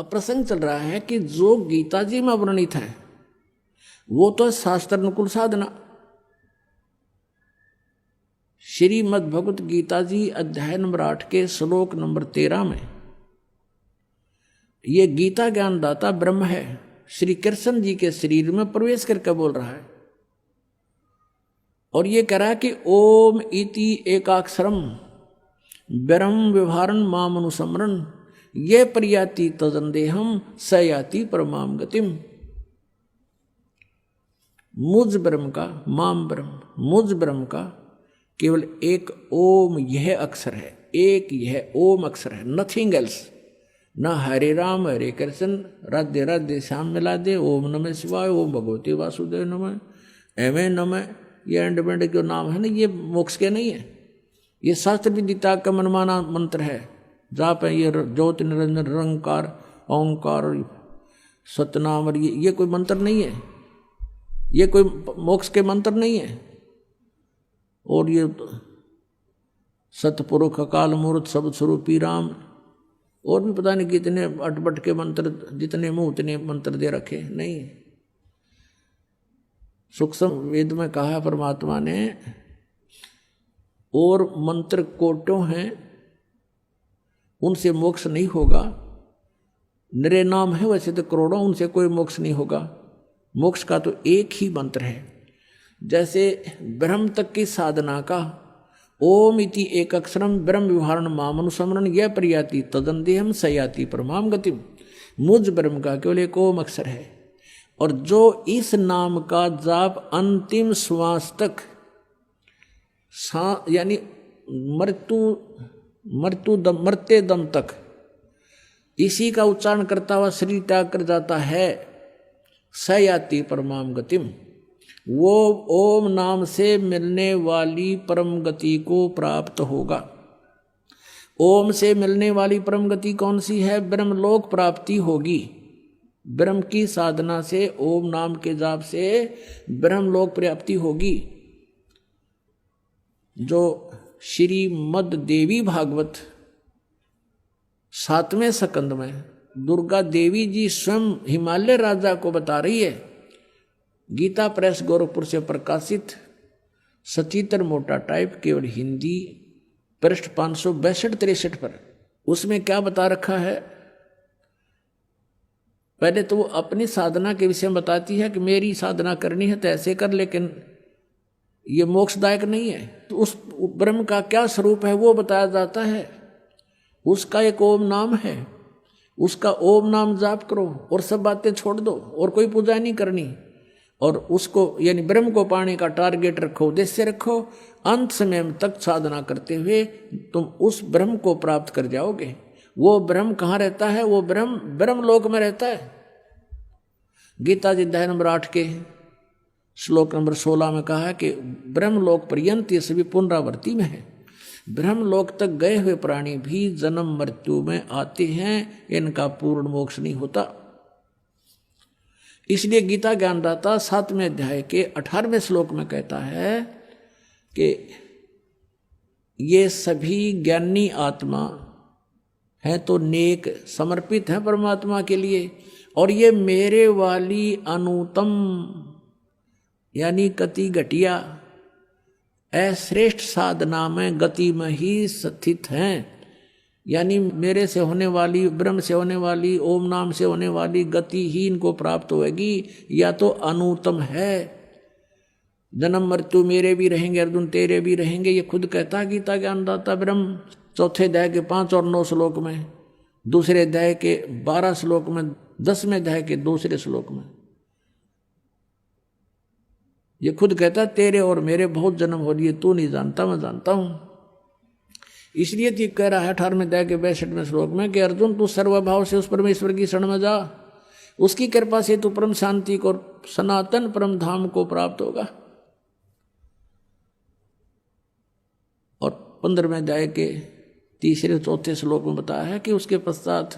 अब प्रसंग चल रहा है कि जो गीता जी में वर्णित है वो तो शास्त्र अनुकूल साधना। श्रीमद् भगवत गीता जी अध्याय नंबर 8 के श्लोक नंबर 13 में ये गीता ज्ञानदाता ब्रह्म है, श्री कृष्ण जी के शरीर में प्रवेश करके बोल रहा है और ये कह रहा है कि ओम इति एकाक्षरम ब्रह्म व्यवहारन माम अनुसमरण ये प्रयाति तदंदेहम स याति परमाम गतिम। मुझ ब्रह्म का, माम ब्रह्म, मुझ ब्रह्म का केवल एक ओम यह अक्षर है, एक यह ओम अक्षर है, नथिंग एल्स। ना हरे राम हरे कृष्ण राधे राधे श्याम मिला दे, ओम नमः शिवाय, ओम भगवती वासुदेव नमः, एवं नमः, ये एंड बेंड के नाम है ना, ये मोक्ष के नहीं है, ये शास्त्र विदिता का मनमाना मंत्र है। जाप है ये ज्योति निरंजन निरंकार ओंकार सतनाम, और ये कोई मंत्र नहीं है, ये कोई मोक्ष के मंत्र नहीं है। और ये सतपुरुष अकाल मूर्त सब स्वरूपी राम, और भी पता नहीं कितने अटपट के मंत्र, जितने मुंह उतने मंत्र दे रखे नहीं। सूक्ष्म वेद में कहा है परमात्मा ने, और मंत्र कोटों हैं उनसे मोक्ष नहीं होगा, निरे नाम है वैसे तो करोड़ों, उनसे कोई मोक्ष नहीं होगा। मोक्ष का तो एक ही मंत्र है। जैसे ब्रह्म तक की साधना का ओम इति एक अक्षरम ब्रह्म व्यवहारण माम अनुसमरण यह प्रयाति तदंदेहम सयाति परमाम गतिम। मुझ ब्रह्म का केवल एक ओम अक्षर है, और जो इस नाम का जाप अंतिम श्वास तक यानी मरते दम तक इसी का उच्चारण करता हुआ शरीर त्याग कर जाता है, सयाति परमाम गतिम, वो ओम नाम से मिलने वाली परम गति को प्राप्त होगा। ओम से मिलने वाली परम गति कौन सी है? ब्रह्मलोक प्राप्ति होगी। ब्रह्म की साधना से, ओम नाम के जाप से ब्रह्मलोक प्राप्ति होगी। जो श्रीमद् देवी भागवत 7वें स्कंद में दुर्गा देवी जी स्वयं हिमालय राजा को बता रही है। गीता प्रेस गोरखपुर से प्रकाशित सचित्र मोटा टाइप, केवल हिंदी, पृष्ठ 562-63 पर। उसमें क्या बता रखा है? पहले तो वो अपनी साधना के विषय में बताती है कि मेरी साधना करनी है तो ऐसे कर, लेकिन ये मोक्षदायक नहीं है। तो उस ब्रह्म का क्या स्वरूप है वो बताया जाता है। उसका एक ओम नाम है, उसका ओम नाम जाप करो और सब बातें छोड़ दो और कोई पूजा नहीं करनी। और उसको यानी ब्रह्म को पाने का टारगेट रखो, उद्देश्य रखो। अंत समय तक साधना करते हुए तुम उस ब्रह्म को प्राप्त कर जाओगे। वो ब्रह्म कहाँ रहता है? वो ब्रह्म लोक में रहता है। गीता जी अध्याय नंबर 8 के श्लोक नंबर 16 में कहा है कि ब्रह्मलोक पर्यंत ये सभी पुनरावृत्ति में है। ब्रह्मलोक तक गए हुए प्राणी भी जन्म मृत्यु में आते हैं, इनका पूर्ण मोक्ष नहीं होता। इसलिए गीता ज्ञानदाता 7वें अध्याय के 18वें श्लोक में कहता है कि ये सभी ज्ञानी आत्मा है तो नेक, समर्पित है परमात्मा के लिए, और ये मेरे वाली अनुतम यानी कति घटिया अश्रेष्ठ साधना में गति में ही स्थित हैं। यानी मेरे से होने वाली, ब्रह्म से होने वाली, ओम नाम से होने वाली गति ही इनको प्राप्त होगी, या तो अनुत्तम है। जन्म मृत्यु मेरे भी रहेंगे, अर्जुन तेरे भी रहेंगे, ये खुद कहता गीता ज्ञानदाता ब्रह्म। 4थे अध्याय के 5 और 9 श्लोक में, दूसरे अध्याय के 12 श्लोक में, 10वें अध्याय के दूसरे श्लोक में ये खुद कहता तेरे और मेरे बहुत जन्म हो लिए, तू नहीं जानता मैं जानता हूं। इसलिए तो कह रहा है 18वें अध्याय के 62वें श्लोक में कि अर्जुन तू सर्वभाव से उस परमेश्वर की शरण में जा, उसकी कृपा से तू परम शांति को, सनातन परम धाम को प्राप्त होगा। और 15वें अध्याय के 3-4 श्लोक में बताया है कि उसके पश्चात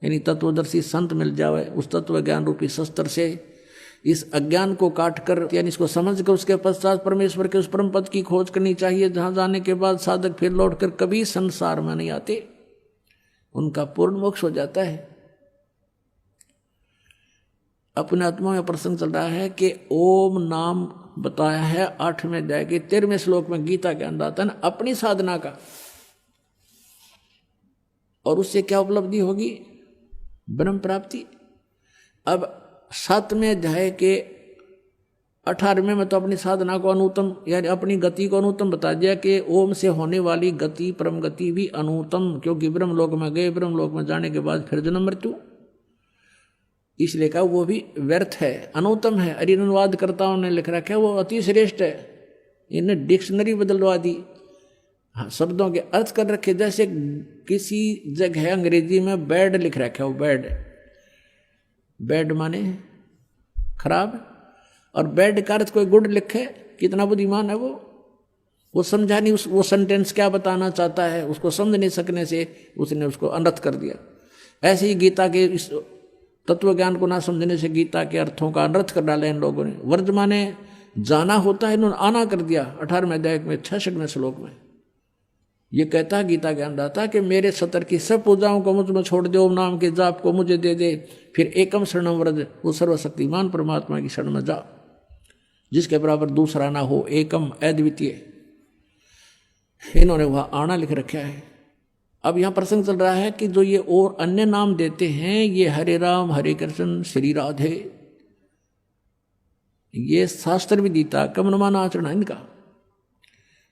यानी तत्वदर्शी संत मिल जावे, उस तत्व ज्ञान रूपी शस्त्र से इस अज्ञान को काट कर यानी इसको समझ कर उसके पश्चात परमेश्वर के उस परम पद की खोज करनी चाहिए, जहां जाने के बाद साधक फिर लौटकर कभी संसार में नहीं आते, उनका पूर्ण मोक्ष हो जाता है। अपने आत्मा में प्रसंग चल रहा है कि ओम नाम बताया है 8वें अध्याय के 13वें श्लोक में गीता के अंदातन अपनी साधना का, और उससे क्या उपलब्धि होगी? ब्रह्म प्राप्ति। अब 7वें अध्याय के 18वें में तो अपनी साधना को अनुत्तम यानी अपनी गति को अनुत्तम बता दिया कि ओम से होने वाली गति परम गति भी अनुत्तम, क्योंकि ब्रह्म लोक में गए, ब्रह्म लोक में जाने के बाद फिर जन्म मृत्यु, इसलिए कहा वो भी व्यर्थ है, अनुत्तम है। अरे अनुवादकर्ताओं ने लिख रखा है वो अति श्रेष्ठ है, इन्हें डिक्शनरी बदलवा दी, हाँ शब्दों के अर्थ कर रखे। जैसे किसी जगह अंग्रेजी में बैड लिख रखा है, वो बैड, बैड माने खराब, और बैड का अर्थ कोई गुड लिखे, कितना बुद्धिमान है वो समझा नहीं वो सेंटेंस क्या बताना चाहता है, उसको समझ नहीं सकने से उसने उसको अनर्थ कर दिया। ऐसे ही गीता के इस तत्व ज्ञान को ना समझने से गीता के अर्थों का अनर्थ कर डाला इन लोगों ने। वर्ज माने जाना होता है, इन्होंने आना कर दिया 18वें अध्याय में 66वें श्लोक में। ये कहता है गीता ज्ञानदाता कि मेरे सतर की सब पूजाओं को मुझ में छोड़ दे, ओम नाम के जाप को मुझे दे दे, फिर एकम शरणम व्रज, वो सर्वशक्तिमान परमात्मा की शरण में जा, जिसके बराबर दूसरा ना हो, एकम अद्वितीय। इन्होंने वहां आना लिख रखा है। अब यहां प्रसंग चल रहा है कि जो ये और अन्य नाम देते हैं, ये हरे राम हरे कृष्ण श्री राधे, ये शास्त्र विदिता कमनमान आचरण है इनका,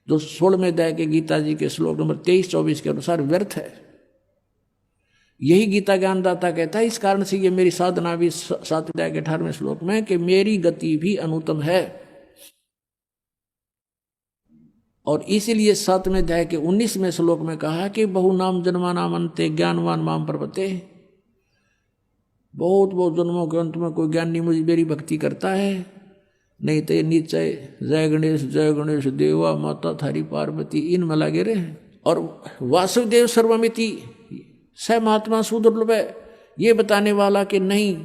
जो 16वें अध्याय के गीता जी के श्लोक नंबर 23-24 के अनुसार व्यर्थ है। यही गीता ज्ञानदाता कहता है, इस कारण से ये मेरी साधना भी 7वें अध्याय के 18वें श्लोक में कि मेरी गति भी अनुत्तम है, और इसीलिए 7वें अध्याय के 19वें श्लोक में कहा कि बहु नाम जन्मा नाम अंते ज्ञानवान माम प्रपते, बहुत बहुत जन्मों के अंत में कोई ज्ञानी मुझे मेरी भक्ति करता है, नहीं तो ये नीचे जय गणेश देवा माता थारी पार्वती इनमें लगे रहे। और वासुदेव सर्वमिति स महात्मा सुदुर्लभ है, ये बताने वाला कि नहीं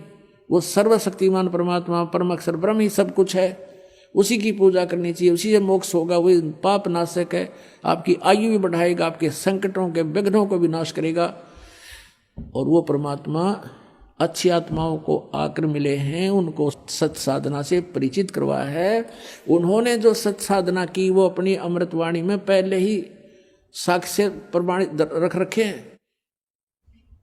वो सर्वशक्तिमान परमात्मा परम अक्षर ब्रह्म ही सब कुछ है, उसी की पूजा करनी चाहिए, उसी से मोक्ष होगा, वही पाप नाशक है, आपकी आयु भी बढ़ाएगा, आपके संकटों के विघ्नों को भी नाश करेगा। और वो परमात्मा अच्छी आत्माओं को आकर मिले हैं, उनको सत साधना से परिचित करवाया है। उन्होंने जो सत साधना की वो अपनी अमृतवाणी में पहले ही साक्ष्य प्रमाणित रख रखे हैं,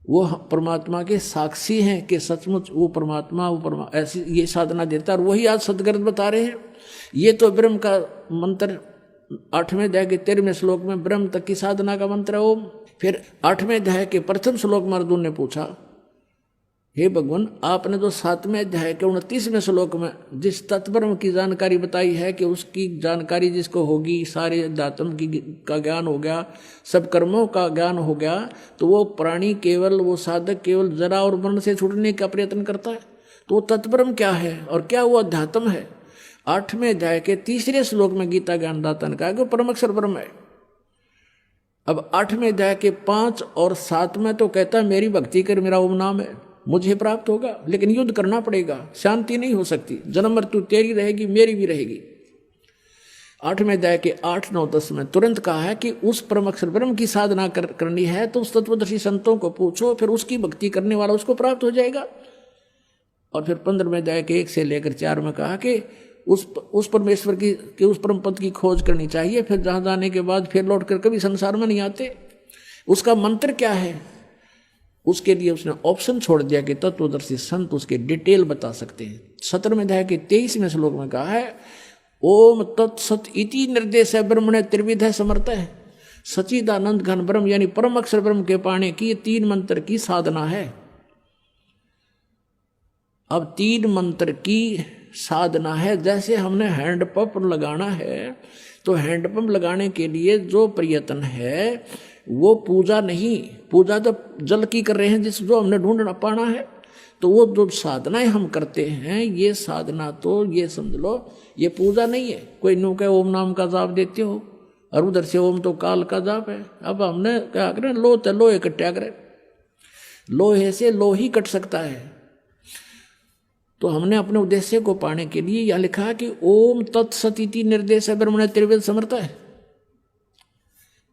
वो परमात्मा के साक्षी हैं कि सचमुच वो परमात्मा ऐसी ये साधना देता है, और वही आज सदगर्भ बता रहे हैं। ये तो ब्रह्म का मंत्र 8वें अध्याय के 13वें श्लोक में ब्रह्म तक की साधना का मंत्र है ओम। फिर 8वें अध्याय के प्रथम श्लोक में अर्जुन ने पूछा, हे भगवान आपने जो 7वें अध्याय के 29वें श्लोक में जिस तत्ब्रह्म की जानकारी बताई है कि उसकी जानकारी जिसको होगी, सारे अध्यात्म की का ज्ञान हो गया, सब कर्मों का ज्ञान हो गया, तो वो प्राणी केवल, वो साधक केवल जरा और मरण से छूटने का प्रयत्न करता है। तो वो तत्ब्रह्म क्या है और क्या वो अध्यात्म है? 8वें अध्याय के 3रे श्लोक में गीता ज्ञानदाता ने कहा कि परम अक्षर ब्रह्म है। अब 8वें अध्याय के 5 और 7 में तो कहता है मेरी भक्ति कर, मेरा ओम नाम है, मुझे प्राप्त होगा, लेकिन युद्ध करना पड़ेगा, शांति नहीं हो सकती, जन्म मृत्यु तेरी रहेगी मेरी भी रहेगी। 8वें अध्याय के 8, 9, 10 में तुरंत कहा है कि उस परम अक्षर ब्रह्म की साधना करनी है तो उस तत्वदर्शी संतों को पूछो, फिर उसकी भक्ति करने वाला उसको प्राप्त हो जाएगा। और फिर 15वें अध्याय के 1 से लेकर 4 में कहा कि उस परमेश्वर की उस परम पद की खोज करनी चाहिए, फिर जहां जाने के बाद फिर लौट कर कभी संसार में नहीं आते। उसका मंत्र क्या है, उसके लिए उसने ऑप्शन छोड़ दिया कि तत्वदर्शी संत उसके डिटेल बता सकते हैं। 17वें अध्याय के 23वें श्लोक में कहा है ओम तत्सत इति निर्देश है ब्रह्मणे त्रिविध समर्थ है, सचिदानंद घन ब्रह्म यानी परम अक्षर ब्रह्म के पाने की ये 3 मंत्र की साधना है। अब 3 मंत्र की साधना है, जैसे हमने हैंडपंप लगाना है तो हैंडपंप लगाने के लिए जो प्रयत्न है वो पूजा नहीं, पूजा तो जल की कर रहे हैं जिस जो हमने ढूंढना पाना है, तो वो जो साधनाएं हम करते हैं ये साधना तो ये समझ लो ये पूजा नहीं है। कोई नो के ओम नाम का जाप देते हो और उधर से ओम तो काल का जाप है। अब हमने क्या करें, लो तो लोहे कट्या करें, लोहे से लोही कट सकता है। तो हमने अपने उद्देश्य को पाने के लिए यह लिखा है कि ओम तत्सति निर्देश है ब्रह्मणे त्रिवेद समर्थ है।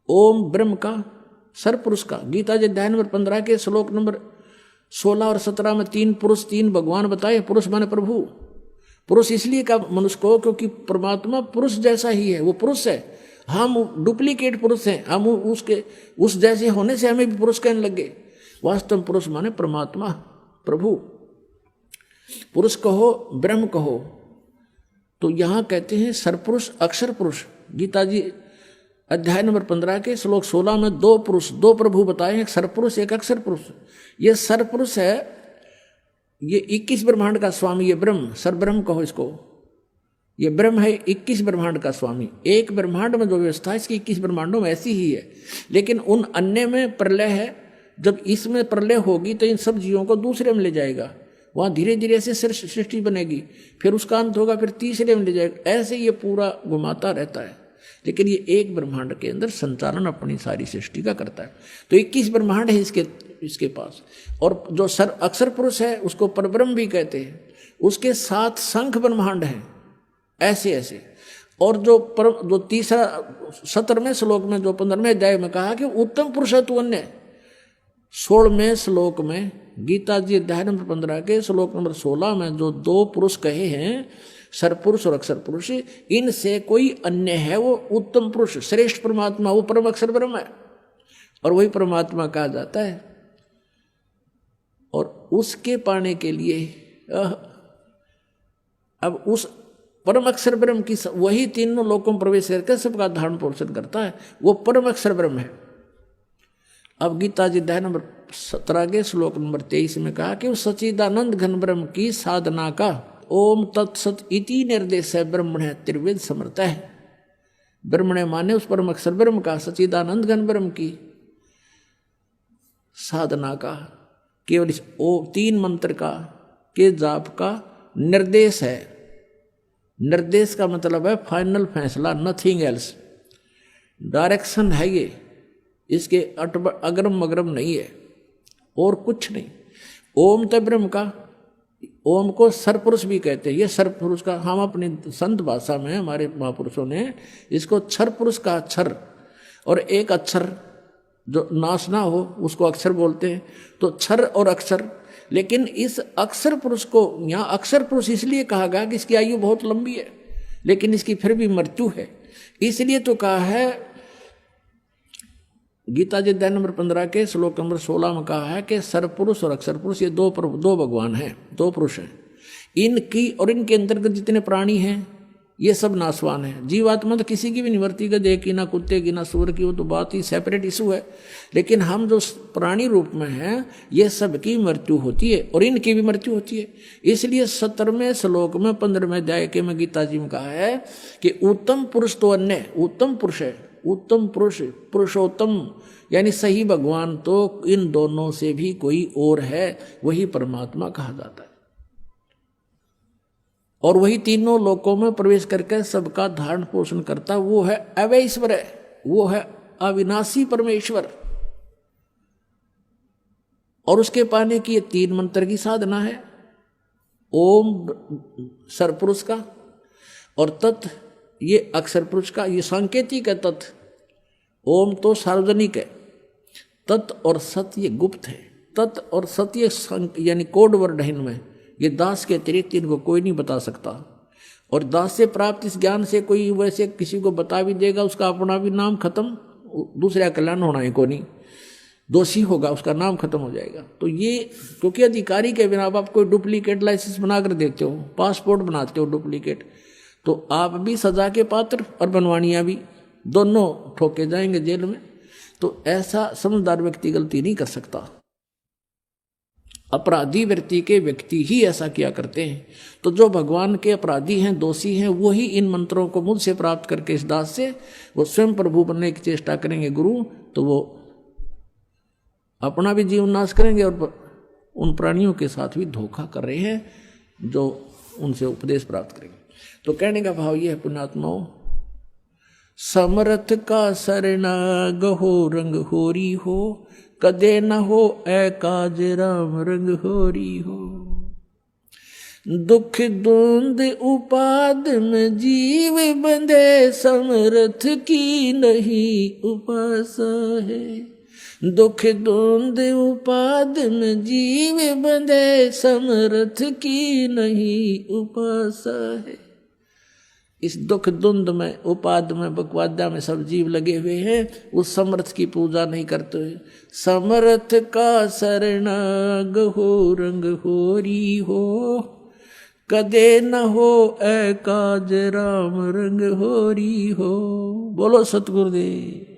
ओम ब्रह्म का, सर्वपुरुष का, गीता जी अध्याय नंबर 15 के श्लोक नंबर 16 और 17 में 3 पुरुष 3 भगवान बताए। पुरुष माने प्रभु। पुरुष इसलिए का मनुष्य को क्योंकि परमात्मा पुरुष जैसा ही है, वो पुरुष है, हम डुप्लीकेट पुरुष हैं, हम उसके उस जैसे होने से हमें भी पुरुष कहने लगे। वास्तव में पुरुष माने परमात्मा प्रभु। पुरुष कहो ब्रह्म कहो तो यहां कहते हैं सरपुरुष अक्षर पुरुष। गीता जी अध्याय नंबर 15 के श्लोक 16 में 2 पुरुष 2 प्रभु बताए हैं, एक सरपुरुष एक अक्षर पुरुष। ये सरपुरुष है, ये 21 ब्रह्मांड का स्वामी, ये ब्रह्म, सरब्रह्म कहो इसको। ये ब्रह्म है 21 ब्रह्मांड का स्वामी। एक ब्रह्मांड में जो व्यवस्था है इसकी 21 ब्रह्मांडों में ऐसी ही है, लेकिन उन अन्य में प्रलय है। जब इसमें प्रलय होगी तो इन सब जीवों को दूसरे में ले जाएगा, वहाँ धीरे धीरे ऐसे सृष्टि बनेगी, फिर उसका अंत होगा, फिर तीसरे में ले जाएगा, ऐसे ये पूरा घुमाता रहता है। लेकिन ये एक ब्रह्मांड के अंदर संचालन अपनी सारी सृष्टि का करता है। तो 21 ब्रह्मांड है इसके पास। और जो अक्षर पुरुष है उसको परब्रह्म भी कहते हैं। उसके 7 शंख ब्रह्मांड हैं ऐसे ऐसे। और जो तीसरा 17वें श्लोक में जो 15वें अध्याय में कहा कि उत्तम पुरुष है तू अन्य, 16वें श्लोक में गीता जी अध्याय नंबर 15 के श्लोक नंबर 16 में जो 2 पुरुष कहे हैं, सरपुरुष और अक्षर पुरुष, इनसे कोई अन्य है वो उत्तम पुरुष, श्रेष्ठ परमात्मा, वो परम अक्षर ब्रह्म है और वही परमात्मा कहा जाता है। और उसके पाने के लिए अब उस परम अक्षर ब्रह्म की वही तीनों लोकों में प्रवेश करके सबका धारण पोषण करता है, वो परम अक्षर ब्रह्म है। अब गीता जी अध्याय नंबर 17 के श्लोक नंबर 23 में कहा कि उस सच्चिदानंद घन ब्रह्म की साधना का ओम तत्सत इति निर्देश है ब्रह्मण त्रिवेद समर्थ है। ब्रह्मण माने उस परम अक्षर ब्रह्म का, सच्चिदानंद घन ब्रह्म की साधना का केवल इस 3 मंत्र का के जाप का निर्देश है। निर्देश का मतलब है फाइनल फैसला, नथिंग एल्स, डायरेक्शन है ये, इसके अग्रम मग्रम नहीं है और कुछ नहीं। ओम तो ब्रह्म का, ओम को सरपुरुष भी कहते हैं। ये सरपुरुष का हम अपनी संत भाषा में हमारे महापुरुषों ने इसको क्षर पुरुष का, अक्षर, और एक अक्षर जो नाश ना हो उसको अक्षर बोलते हैं, तो क्षर और अक्षर। लेकिन इस अक्षर पुरुष को यहाँ अक्षर पुरुष इसलिए कहा गया कि इसकी आयु बहुत लंबी है, लेकिन इसकी फिर भी मृत्यु है। इसलिए तो कहा है गीता जी अध्याय नंबर 15 के श्लोक नंबर 16 में कहा है कि सरपुरुष और अक्षर पुरुष ये 2 भगवान हैं, 2 पुरुष हैं। इनकी और इनके अंतर्गत जितने प्राणी हैं ये सब नाशवान है। जीवात्मा तो किसी की भी निवृत्ति का देह की, ना कुत्ते की, ना सूर की, वो तो बात ही सेपरेट इशू है। लेकिन हम जो प्राणी रूप में हैं ये सबकी मृत्यु होती है और इनकी भी मृत्यु होती है। इसलिए 17वें श्लोक में 15वें अध्याय के में गीता जी में कहा है कि उत्तम पुरुष तो अन्य, उत्तम पुरुष है, उत्तम पुरुष, पुरुषोत्तम यानी सही भगवान तो इन दोनों से भी कोई और है, वही परमात्मा कहा जाता है। और वही तीनों लोकों में प्रवेश करके सबका धारण पोषण करता, वो है अवैश्वर, वो है अविनाशी परमेश्वर। और उसके पाने की ये 3 मंत्र की साधना है। ओम सरपुरुष का, और तत् ये अक्षर पुरुष का, ये सांकेतिक है तत्। ओम तो सार्वजनिक है, तत् और सत्य गुप्त है। तत् और सत्य यानी कोड वर्ड है इनमें, ये दास के अतिरिक्त इनको कोई नहीं बता सकता। और दास से प्राप्त इस ज्ञान से कोई वैसे किसी को बता भी देगा, उसका अपना भी नाम खत्म, दूसरा कल्याण होना है, को नहीं, दोषी होगा, उसका नाम खत्म हो जाएगा। तो ये क्योंकि अधिकारी के बिना आप कोई डुप्लीकेट लाइसेंस बना कर देते हो, पासपोर्ट बनाते हो डुप्लीकेट, तो आप भी सजा के पात्र और बनवानियाँ भी, दोनों ठोके जाएंगे जेल में। तो ऐसा समझदार व्यक्ति गलती नहीं कर सकता। अपराधी व्यक्ति ही ऐसा किया करते हैं। तो जो भगवान के अपराधी हैं, दोषी हैं, वही इन मंत्रों को मुझसे प्राप्त करके इस दास से वो स्वयं प्रभु बनने की चेष्टा करेंगे गुरु, तो वो अपना भी जीवन नाश करेंगे और उन प्राणियों के साथ भी धोखा कर रहे हैं जो उनसे उपदेश प्राप्त करेंगे। तो कहने का भाव ये है पुण्यात्माओं, समर्थ का शरणागत हो रंग होरी हो, कदे न हो काज राम रंग होरी हो। दुख द्वंद उपाद में जीव बंधे, समर्थ की नहीं उपास है। दुख द्वंद उपाद में जीव बंधे, समर्थ की नहीं उपासा है। इस दुख द्वंद में, उपाद में, बकवादा में सब जीव लगे हुए हैं, उस समर्थ की पूजा नहीं करते हुए। समर्थ का शरणाग हो, रंग होरी हो, कदे न हो ए काज राम, रंग होरी हो। बोलो सतगुरुदेव।